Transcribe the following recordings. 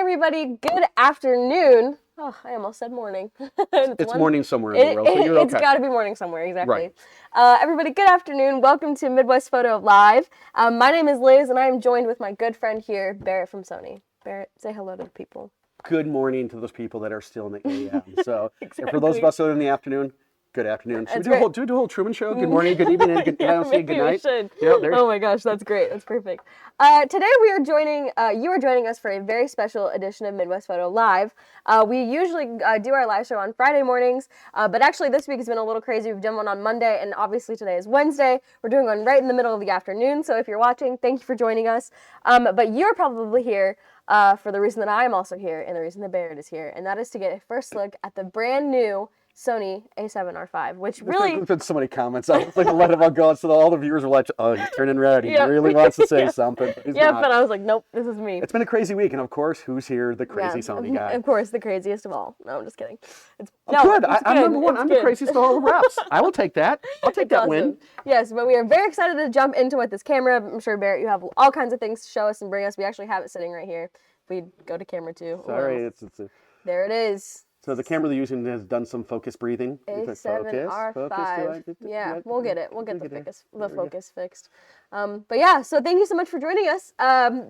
everybody. Good afternoon. Oh, I almost said morning. It's morning somewhere in the world, so you're okay. It's got to be morning somewhere, exactly. Right. Everybody, good afternoon. Welcome to Midwest Photo Live. My name is Liz, and I am joined with my good friend here, Barrett from SONY. Barrett, say hello to the people. Good morning to those people that are still in the AM. So, Exactly. And for those of us that are in the afternoon, good afternoon. Should That's we do a whole Truman Show? Good morning, good evening, and good night. Should. Yeah, oh my gosh, that's great. That's perfect. Today we are joining. You are joining us for a very special edition of Midwest Photo Live. We usually do our live show on Friday mornings, but actually this week has been a little crazy. We've done one on Monday, and obviously today is Wednesday. We're doing one right in the middle of the afternoon. So if you're watching, thank you for joining us. But you're probably here for the reason that I am also here, and the reason that Barrett is here, and that is to get a first look at the brand new SONY a7R, which really... There's been so many comments. I was like, let him go. So all the viewers were like, oh, he's turning red. He really wants to say something. But but I was like, nope, this is me. It's been a crazy week. And of course, who's here? The crazy SONY guy. Of course, the craziest of all. No, I'm just kidding. Good. I'm number one. I'm the craziest of all the reps. I will take that. I'll take that win. Yes, but we are very excited to jump into with this camera. I'm sure, Barrett, you have all kinds of things to show us and bring us. We actually have it sitting right here. If we go to camera 2. Sorry. There it is. So the camera they're using has done some focus breathing. A7R5. Yeah, we'll get it. We'll get the focus fixed. But yeah, so thank you so much for joining us.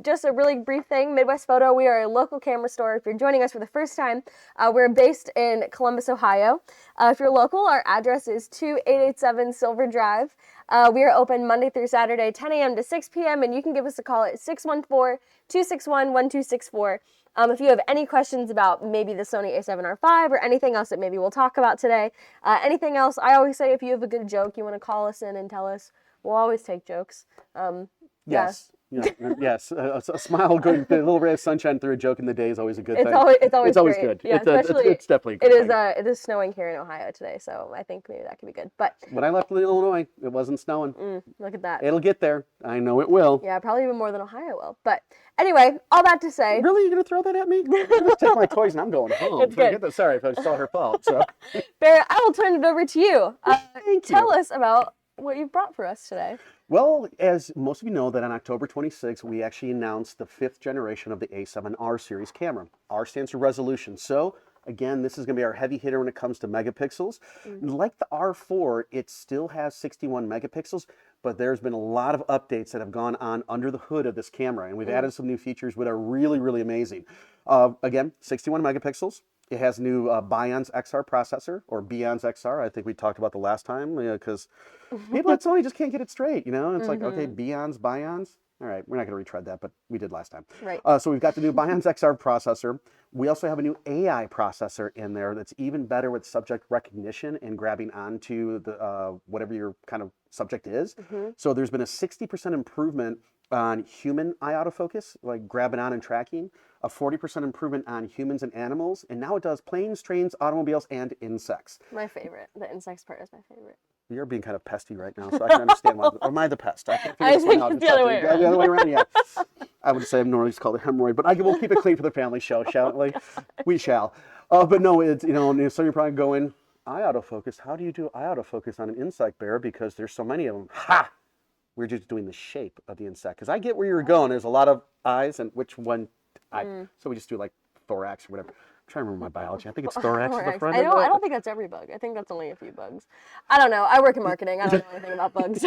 Just a really brief thing, Midwest Photo, we are a local camera store. If you're joining us for the first time, we're based in Columbus, Ohio. If you're local, our address is 2887 Silver Drive. We are open Monday through Saturday, 10 a.m. to 6 p.m., and you can give us a call at 614-261-1264. If you have any questions about maybe the SONY a7R or anything else that maybe we'll talk about today, anything else, I always say if you have a good joke, you want to call us in and tell us, we'll always take jokes. Yes. Yeah. Yes. A smile, going a little ray of sunshine through a joke in the day is always a good thing. It's always good. Yeah, it's definitely a good thing. It is snowing here in Ohio today, so I think maybe that could be good. But when I left Illinois, it wasn't snowing. Look at that. It'll get there. I know it will. Yeah, probably even more than Ohio will. But anyway, all that to say. Really? You're going to throw that at me? I'm going to take my toys and I'm going home. It's good. Sorry if it's all her fault. So. Barrett, I will turn it over to you. Tell us about what you've brought for us today. Well, as most of you know, that on October 26th, we actually announced the 5th generation of the A7R series camera. R stands for resolution. So, again, this is going to be our heavy hitter when it comes to megapixels. Like the R4, it still has 61 megapixels, but there's been a lot of updates that have gone on under the hood of this camera, and we've added some new features that are really, really amazing. Again, 61 megapixels. It has new Bion's XR processor, or Bion's XR. I think we talked about the last time, because people at Sony just can't get it straight, It's like, okay, Bion's. All right, we're not going to retread that, but we did last time. Right. So we've got the new Bion's XR processor. We also have a new AI processor in there that's even better with subject recognition and grabbing onto the whatever your kind of subject is. So there's been a 60% improvement on human eye autofocus, like grabbing on and tracking, a 40% improvement on humans and animals, and now it does planes, trains, automobiles, and insects. My favorite. The insects part is my favorite. You're being kind of pesty right now, so I can understand why. Or am I the pest? I think it's the other way around. The other way around, yeah. I would say normally it's called a hemorrhoid, but we'll keep it clean for the family show, shall we? We shall. But no, it's, so you're probably going, eye autofocus. How do you do eye autofocus on an insect, Bear? Because there's so many of them. Ha! We're just doing the shape of the insect. Because I get where you're going. There's a lot of eyes, and which one? So we just do like thorax or whatever. I'm trying to remember my biology. I think it's thorax at the front. I don't think that's every bug. I think that's only a few bugs. I don't know. I work in marketing. I don't know anything about bugs.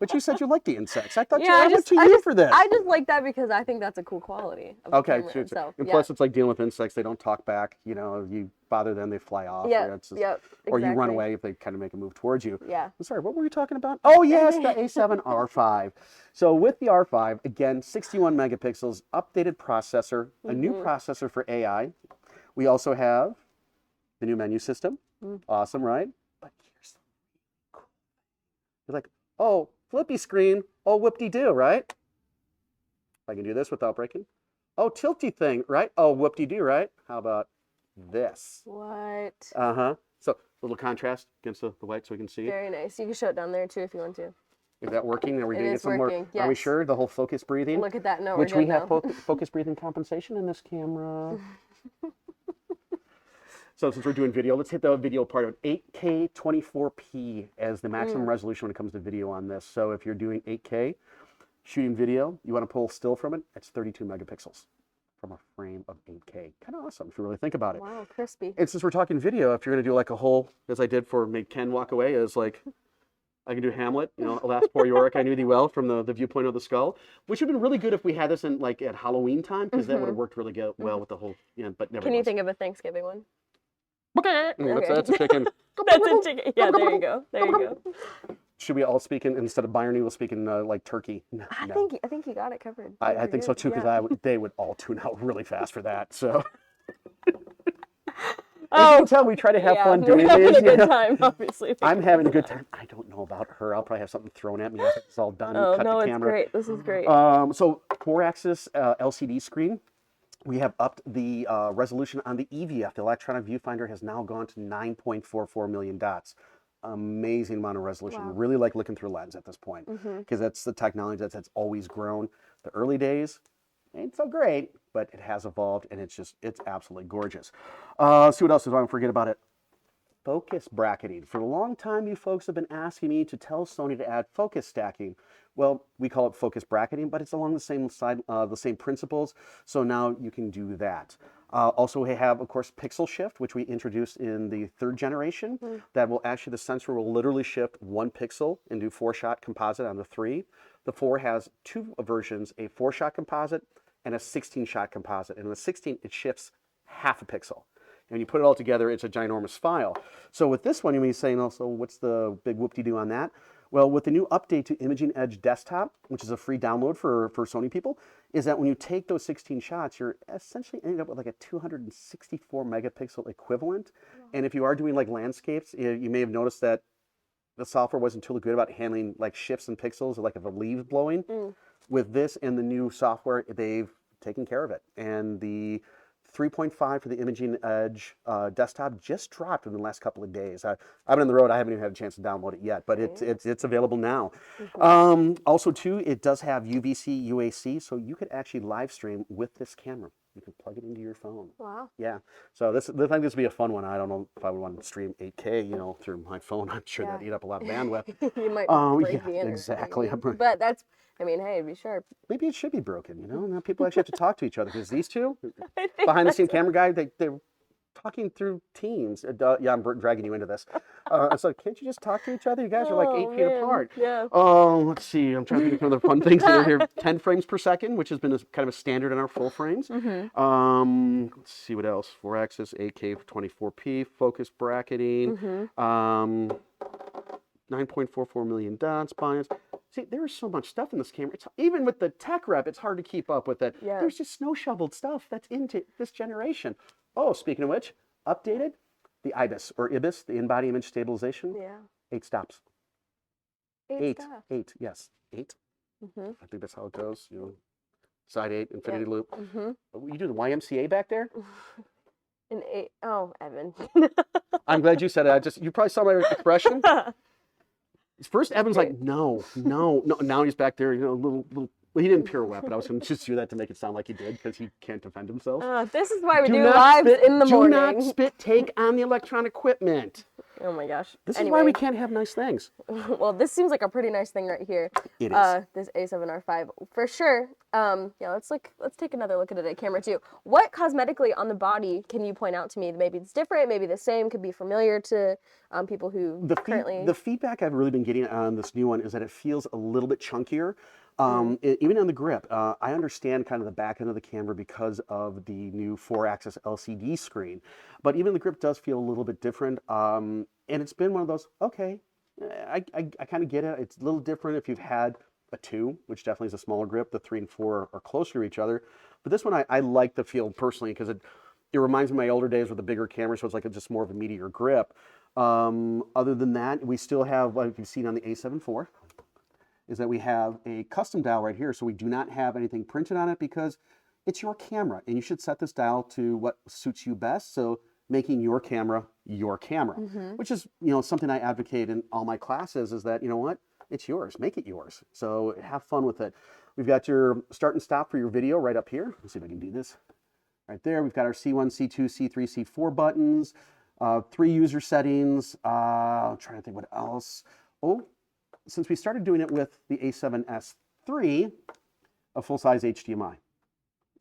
But you said you like the insects. I thought I went to you for this. I just like that because I think that's a cool quality. Okay, sure. And plus, it's like dealing with insects. They don't talk back. You bother them, they fly off. Or you run away if they kind of make a move towards you. Yeah. I'm sorry, what were we talking about? Oh, yes, the A7R5. So with the R5, again, 61 megapixels, updated processor, a new processor for AI. We also have the new menu system. Awesome, right? But here's the really cool thing. You're like, oh, flippy screen. Oh, whoop-de-doo, right? If I can do this without breaking. Oh, tilty thing, right? Oh, whoop-de-doo, right? How about this? What? So, a little contrast against the white so we can see. Very nice. You can show it down there, too, if you want to. Is that working? Are we going to get some working. more? Yes. Are we sure? The whole focus breathing? Look at that. No, which we have focus breathing compensation in this camera. So since we're doing video, let's hit the video part of it. 8K 24p as the maximum resolution when it comes to video on this. So if you're doing 8K, shooting video, you want to pull still from it, it's 32 megapixels. from a frame of 8K. Kind of awesome if you really think about it. Wow, crispy. And since we're talking video, if you're going to do like a whole, as I did for Make Ken Walk Away, is like, I can do Hamlet, alas, poor Yorick, I knew thee well from the viewpoint of the skull, which would have been really good if we had this in like at Halloween time, because that would have worked really well with the whole, but never. Can you think of a Thanksgiving one? Okay. Okay. That's a chicken. That's a chicken. Yeah, there you go. There you go. Should we all speak instead of Byron, we'll speak in like turkey? No. I think you got it covered. I think so too, because they would all tune out really fast for that. So. As you can tell, we try to have fun doing having these. a good time, obviously. I'm having a good time. I don't know about her. I'll probably have something thrown at me after it's all done. Oh, cut no, the it's camera. great. This is great. So 4-axis LCD screen. We have upped the resolution on the EVF. The electronic viewfinder has now gone to 9.44 million dots. Amazing amount of resolution. Wow. Really like looking through a lens at this point, because that's the technology that's always grown. The early days ain't so great, but it has evolved, and it's absolutely gorgeous. See what else is I don't forget about it. Focus bracketing. For a long time, you folks have been asking me to tell Sony to add focus stacking. Well, we call it focus bracketing, but it's along the same the same principles. So now you can do that. Also, we have, of course, pixel shift, which we introduced in the 3rd generation. That will actually, the sensor will literally shift 1 pixel and do 4-shot composite on the 3. The 4 has 2 versions, a 4-shot composite and a 16-shot composite. And in the 16, it shifts half a pixel. And when you put it all together, it's a ginormous file. So with this one, you may be saying also, what's the big whoop-de-doo on that? Well, with the new update to Imaging Edge Desktop, which is a free download for Sony people, is that when you take those 16 shots, you're essentially ending up with like a 264 megapixel equivalent. And if you are doing like landscapes, you may have noticed that the software wasn't too good about handling like shifts and pixels, or like if a leave's blowing. With this and the new software, they've taken care of it. And the 3.5 for the Imaging Edge desktop just dropped in the last couple of days. I've been on the road. I haven't even had a chance to download it yet, but it's available now. Also, too, it does have UVC, UAC, so you could actually live stream with this camera. You can plug it into your phone. Wow. Yeah. So I think this would be a fun one. I don't know if I would want to stream 8K, through my phone. I'm sure that'd eat up a lot of bandwidth. You might break the internet. Exactly. But that's, hey, it'd be sharp. Maybe it should be broken, Now people actually have to talk to each other, because these two, behind the scene camera guy, they're talking through Teams. Yeah, I'm dragging you into this. It's like, can't you just talk to each other? You guys are like 8 feet apart. Yeah. Let's see. I'm trying to think of other fun things here. 10 frames per second, which has been kind of a standard in our full frames. Let's see what else. 4-axis, 8K, 24p, focus bracketing. 9.44 million dots, bias. See, there's so much stuff in this camera. Even with the tech rep, it's hard to keep up with it. Yeah. There's just snow shoveled stuff that's into this generation. Oh, speaking of which, updated the IBIS, or IBIS, the in-body image stabilization. Yeah. 8 stops. 8 stops. 8, yes, 8. I think that's how it goes. Side 8, infinity loop. You do the YMCA back there? An 8. Oh, Evan. I'm glad you said it. You probably saw my expression. First, Evan's like, no. Now he's back there, little. Well, he didn't pirouette, but I was going to just do that to make it sound like he did, because he can't defend himself. This is why we do lives in the morning. Do not spit take on the electronic equipment. Oh my gosh. This is why we can't have nice things. Well, this seems like a pretty nice thing right here. It is. This A7R5 for sure. Let's take another look at it at camera too. What cosmetically on the body can you point out to me? Maybe it's different, maybe the same, could be familiar to people who currently. The feedback I've really been getting on this new one is that it feels a little bit chunkier. Even on the grip, I understand kind of the back end of the camera because of the new 4-axis LCD screen, but even the grip does feel a little bit different. And it's been one of those, okay, I kind of get it. It's a little different if you've had a 2, which definitely is a smaller grip. The 3 and 4 are closer to each other. But this one, I like the feel personally, because it reminds me of my older days with the bigger camera, so it's like just more of a meatier grip. Other than that, we still have, like you've seen on the A7 IV, is that we have a custom dial right here. So we do not have anything printed on it, because it's your camera, and you should set this dial to what suits you best. So making your camera, which is, something I advocate in all my classes, is that, what? It's yours. Make it yours. So have fun with it. We've got your start and stop for your video right up here. Let's see if I can do this. Right there. We've got our C1, C2, C3, C4 buttons, 3 user settings. I'm trying to think what else. Oh, since we started doing it with the A7S III, a full-size HDMI.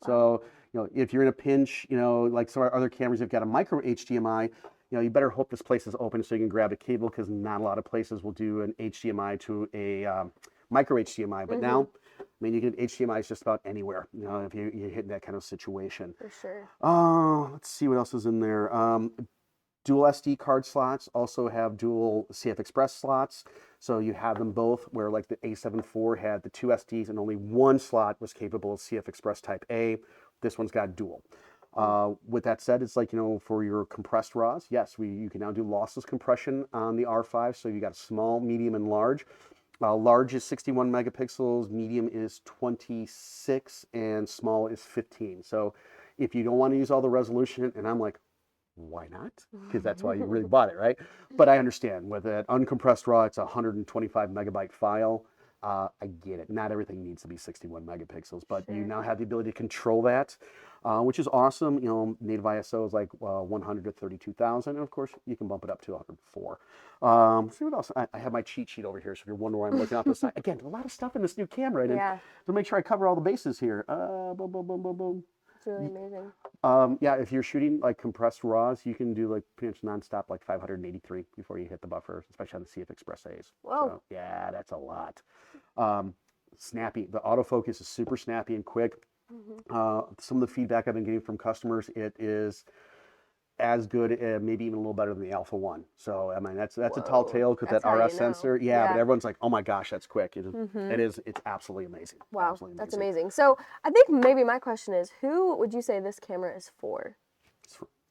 So if you're in a pinch, like some of our other cameras have got a micro HDMI, you better hope this place is open so you can grab a cable, because not a lot of places will do an HDMI to a micro HDMI. But now, I mean, you get HDMIs just about anywhere, if you hit that kind of situation. For sure. Let's see what else is in there. Dual SD card slots, also have dual CF Express slots. So you have them both, where like the A7 IV had the 2 SDs and only one slot was capable of CF Express Type A. This one's got dual. With that said, it's like, for your compressed RAWs, yes, you can now do lossless compression on the R5. So you got small, medium, and large. Large is 61 megapixels, medium is 26, and small is 15. So if you don't want to use all the resolution, and I'm like, why not? Because that's why you really bought it, right? But I understand with an uncompressed RAW, it's a 125 megabyte file. I get it. Not everything needs to be 61 megapixels, but you now have the ability to control that, which is awesome. Native ISO is like 100 to 32,000, and of course you can bump it up to 104. Let's see what else. I have my cheat sheet over here, so if you're wondering why I'm looking off the side, again, a lot of stuff in this new camera, and to make sure I cover all the bases here. Boom, boom, boom, boom, boom. It's really amazing. Yeah, if you're shooting like compressed RAWs, you can do like pretty much nonstop, like 583 before you hit the buffer, especially on the CF Express A's. Whoa. So, yeah, that's a lot. Snappy. The autofocus is super snappy and quick. Some of the feedback I've been getting from customers, it is as good, maybe even a little better than the Alpha 1. So, I mean, that's a tall tale with that RS sensor. Yeah, but everyone's like, oh my gosh, that's quick. It's absolutely amazing. Wow, absolutely that's amazing. So, I think maybe my question is, who would you say this camera is for?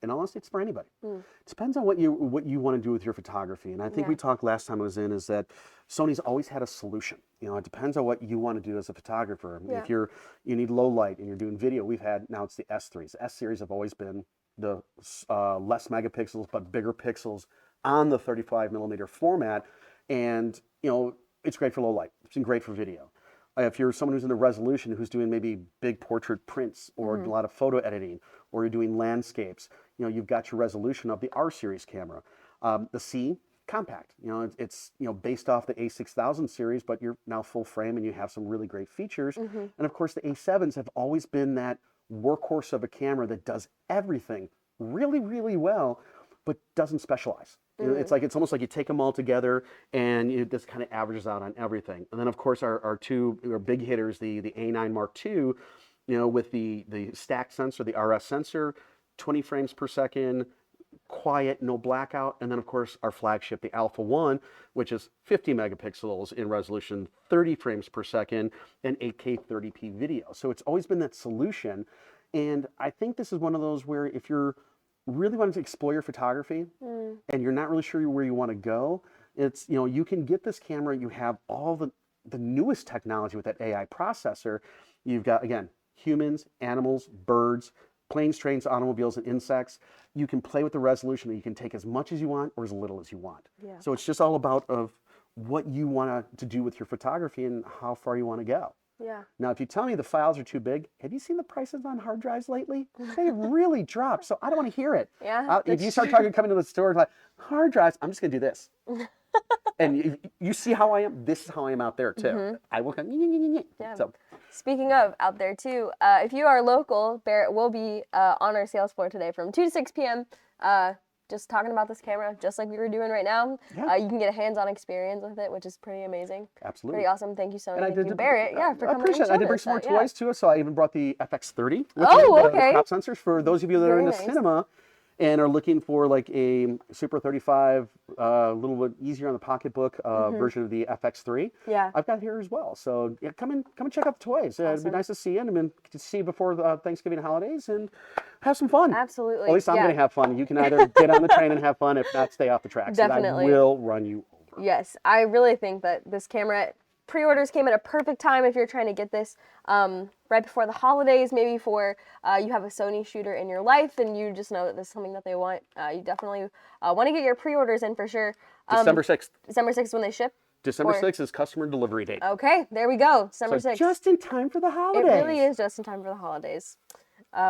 In all honesty, it's for anybody. It depends on what you want to do with your photography. And I think we talked last time I was in, is that Sony's always had a solution. It depends on what you want to do as a photographer. If you need low light and you're doing video, now it's the S3s. The S series have always been the less megapixels but bigger pixels on the 35 millimeter format, and it's great for low light. It's been great for video. If you're someone who's in the resolution, who's doing maybe big portrait prints or a lot of photo editing, or you're doing landscapes, you've got your resolution of the R series camera. The C, compact. It's based off the A6000 series, but you're now full frame and you have some really great features. And of course, the A7s have always been that workhorse of a camera that does everything really, really well, but doesn't specialize. It's almost like you take them all together and it just kind of averages out on everything. And then of course our big hitters, the A9 Mark II, with the stack sensor, the RS sensor, 20 frames per second, quiet, no blackout. And then of course our flagship, the Alpha 1, which is 50 megapixels in resolution, 30 frames per second, and 8K 30p video. So it's always been that solution. And I think this is one of those where if you're really wanting to explore your photography and you're not really sure where you want to go, it's, you can get this camera. You have all the newest technology with that AI processor. You've got, again, humans, animals, birds, planes, trains, automobiles, and insects. You can play with the resolution, and you can take as much as you want or as little as you want. So it's just all about what you want to do with your photography and how far you want to go. Now, if you tell me the files are too big, have you seen the prices on hard drives lately? They've really dropped, so I don't want to hear it. If you start coming to the store like, hard drives, I'm just going to do this. And you see how I am? This is how I am out there, too. I will come, So. Speaking of out there, too, if you are local, Barrett will be on our sales floor today from 2 to 6 p.m., just talking about this camera, just like we were doing right now. You can get a hands-on experience with it, which is pretty amazing. Absolutely. Pretty awesome. Thank you, Sony. Thank you, Barrett, for coming. I appreciate it. I did bring some more toys, too, so I even brought the FX30 with okay. the crop sensors for those of you that are into cinema and are looking for like a Super 35, a little bit easier on the pocketbook version of the FX3. I've got here as well. So come and check out the toys. It'd be nice to see you, and to see you before the Thanksgiving holidays and have some fun. Absolutely. At least I'm going to have fun. You can either get on the train and have fun, if not, stay off the tracks. Definitely. I will run you over. Yes, I really think that this camera, pre-orders came at a perfect time if you're trying to get this right before the holidays, maybe for you have a Sony shooter in your life and you just know that this is something that they want. You definitely want to get your pre-orders in for sure. December 6th. December 6th when they ship? December 6th is customer delivery date. Okay, there we go. December 6th. Just in time for the holidays. It really is just in time for the holidays,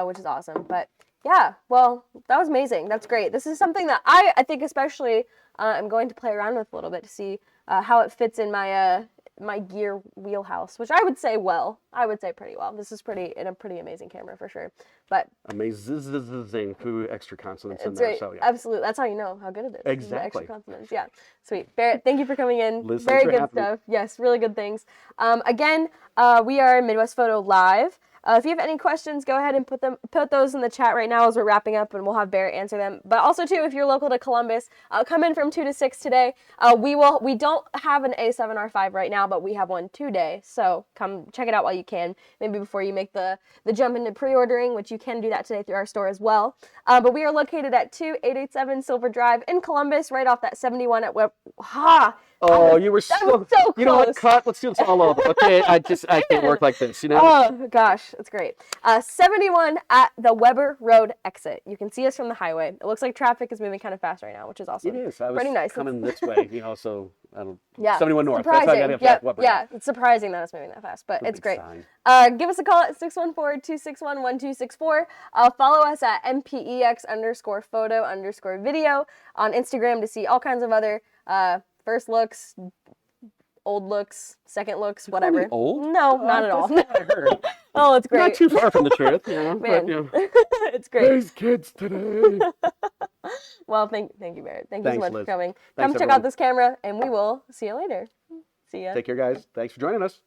which is awesome. But yeah, well, that was amazing. That's great. This is something that I think especially I'm going to play around with a little bit to see how it fits in my my gear wheelhouse, which I would say pretty well. This is a pretty amazing camera for sure. But amazing extra consonants in it's there. right. So yeah, Absolutely. That's how you know how good it is. The exactly. extra consonants. Yeah. Sweet. Barrett, thank you for coming in. Liz, Very thanks for good having me. stuff. Yes, really good things. Again, we are Midwest Photo Live. If you have any questions, go ahead and put those in the chat right now as we're wrapping up, and we'll have Barrett answer them. But also too, if you're local to Columbus, come in from 2 to 6 today. We don't have an A7R5 right now, but we have one today. So come check it out while you can. Maybe before you make the jump into pre-ordering, which you can do that today through our store as well. But we are located at 2887 Silver Drive in Columbus, right off that 71 at Web. Oh, you were so close. You know what? Cut. Let's do this all over. Okay, I can't work like this. You know. Oh gosh, that's great. 71 at the Weber Road exit. You can see us from the highway. It looks like traffic is moving kind of fast right now, which is awesome. It is. I was pretty nice. coming this way. You know, so I don't. Yeah, 71 north. surprising. That's how I got Yep. Yeah, it's surprising that it's moving that fast, but it's great. Give us a call at 614-261-1264. Follow us at MPEX_photo_video on Instagram to see all kinds of other first looks, old looks, second looks, whatever. Old? No, not at all. That's what I heard. Oh, it's great. Not too far from the truth, you know. Man, But, you know. it's great. These kids today. Well, thank you, Barrett. Thank you so much Liz. for coming. Thanks, Come check out this camera, and we will see you later. See ya. Take care, guys. Thanks for joining us.